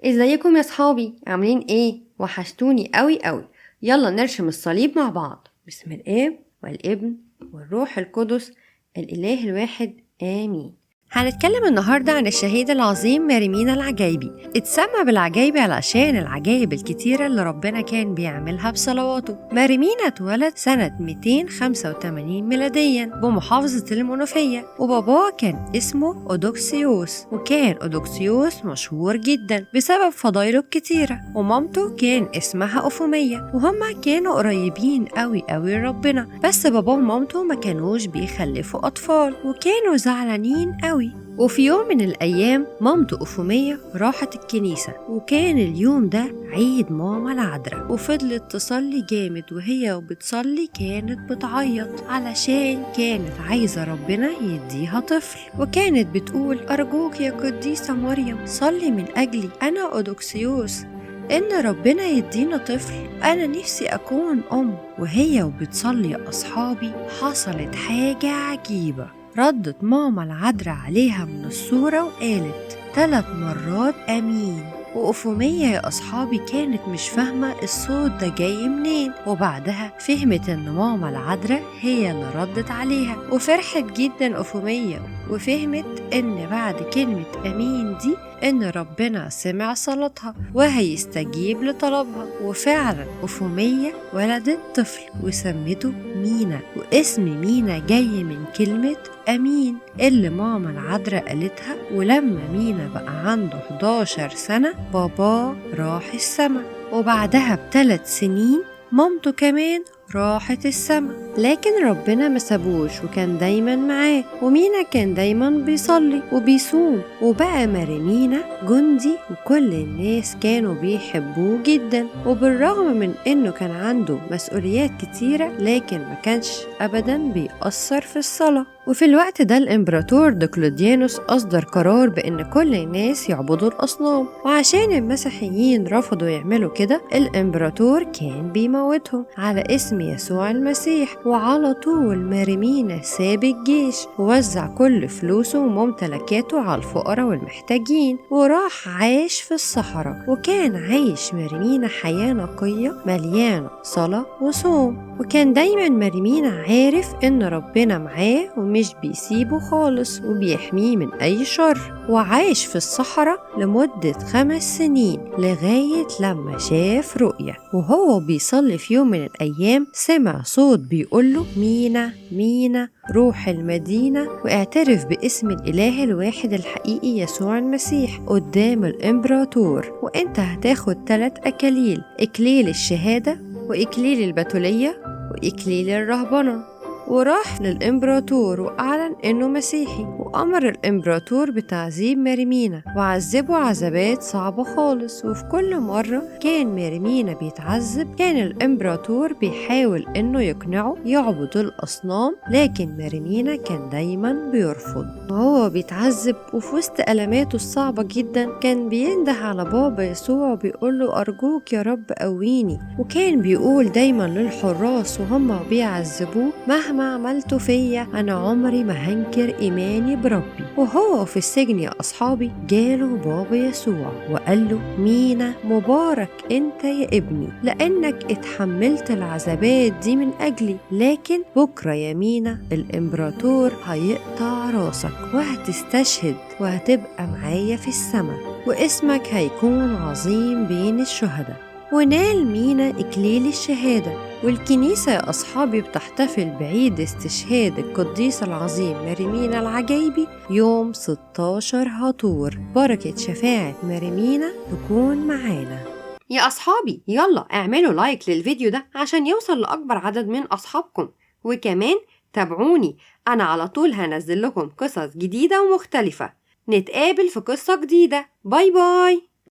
ازيكم يا صحابي؟ عاملين ايه؟ وحشتوني قوي قوي. يلا نرسم الصليب مع بعض. بسم الاب والابن والروح القدس الاله الواحد امين. هنتكلم النهاردة عن الشهيد العظيم ماريمينا العجايبي. اتسمى بالعجايبي علشان العجايب الكتيرة اللي ربنا كان بيعملها بصلواته. ماريمينا اتولد سنة 285 ميلاديا بمحافظة المنوفية، وباباه كان اسمه أودوكسيوس، وكان أودوكسيوس مشهور جدا بسبب فضايله الكتيرة. ومامته كان اسمها أوفومية، وهما كانوا قريبين قوي قوي لربنا، بس باباه ومامته ما كانوش بيخلفوا أطفال وكانوا زعلانين قوي. وفي يوم من الأيام مامته أوفومية راحت الكنيسة، وكان اليوم ده عيد ماما العذراء، وفضلت تصلي جامد، وهي وبتصلي كانت بتعيط علشان كانت عايزة ربنا يديها طفل، وكانت بتقول: أرجوك يا قديسة مريم صلي من أجلي أنا أودوكسيوس إن ربنا يدينا طفل، أنا نفسي أكون أم. وهي وبتصلي يا أصحابي حصلت حاجة عجيبة. ردت ماما العذراء عليها من الصورة وقالت 3 مرات أمين. وأوفومية يا أصحابي كانت مش فاهمة الصوت ده جاي منين، وبعدها فهمت إن ماما العذراء هي اللي ردت عليها، وفرحت جدا أوفومية، وفهمت إن بعد كلمة أمين دي إن ربنا سمع صلاتها وهيستجيب لطلبها. وفعلا أوفومية ولدت طفل وسمته مينا، واسم مينا جاي من كلمة أمين اللي ماما العذراء قالتها. ولما مينا بقى عنده 11 سنة بابا راح السما، وبعدها ب3 سنين مامته كمان راحت السما، لكن ربنا ما سابوش وكان دايما معاه. ومينا كان دايما بيصلي وبيصوم، وبقى ماريمينا جندي وكل الناس كانوا بيحبوه جدا. وبالرغم من انه كان عنده مسؤوليات كتيرة لكن ما كانش ابدا بيأثر في الصلاة. وفي الوقت ده الامبراطور دقلديانوس اصدر قرار بان كل الناس يعبدوا الاصنام، وعشان المسيحيين رفضوا يعملوا كده الامبراطور كان بيموتهم على اسم يسوع المسيح. وعلى طول ماريمينا ساب الجيش ووزع كل فلوسه وممتلكاته على الفقراء والمحتاجين، وراح عاش في الصحراء. وكان عايش ماريمينا حياة نقية مليانة صلاة وصوم، وكان دايما ماريمينا عارف ان ربنا معاه ومش بيسيبه خالص وبيحميه من اي شر. وعاش في الصحراء لمدة 5 سنين لغاية لما شاف رؤية، وهو بيصلي في يوم من الأيام سمع صوت بيقوله: مينا مينا روح المدينة واعترف باسم الإله الواحد الحقيقي يسوع المسيح قدام الإمبراطور، وإنت هتاخد 3 أكاليل: إكليل الشهادة وإكليل البتولية وإكليل الرهبنة. وراح للإمبراطور وأعلن إنه مسيحي، وأمر الإمبراطور بتعذيب ماريمينا وعذبه عذابات صعبة خالص. وفي كل مرة كان ماريمينا بيتعذب كان الإمبراطور بيحاول إنه يقنعه يعبد الأصنام، لكن ماريمينا كان دايما بيرفض. وهو بيتعذب وفي وسط ألماته الصعبة جدا كان بينده على بابا يسوع وبيقوله: أرجوك يا رب قويني. وكان بيقول دايما للحراس وهم بيعذبوه: مهما عملتوا فيا أنا عمري ما هنكر إيماني بربي. وهو في السجن يا أصحابي جاله بابا يسوع وقال له: مينا مبارك أنت يا ابني لأنك اتحملت العذابات دي من أجلي، لكن بكرة يا مينا الإمبراطور هيقطع راسك وهتستشهد وهتبقى معايا في السماء، واسمك هيكون عظيم بين الشهداء. ونال مينا إكليل الشهادة. والكنيسة يا أصحابي بتحتفل بعيد استشهاد القديسة العظيم ماريمينا العجايبي يوم 16 هطور. بركة شفاعة ماريمينا تكون معانا. يا أصحابي يلا اعملوا لايك للفيديو ده عشان يوصل لأكبر عدد من أصحابكم، وكمان تابعوني، أنا على طول هنزل لكم قصص جديدة ومختلفة. نتقابل في قصة جديدة. باي باي.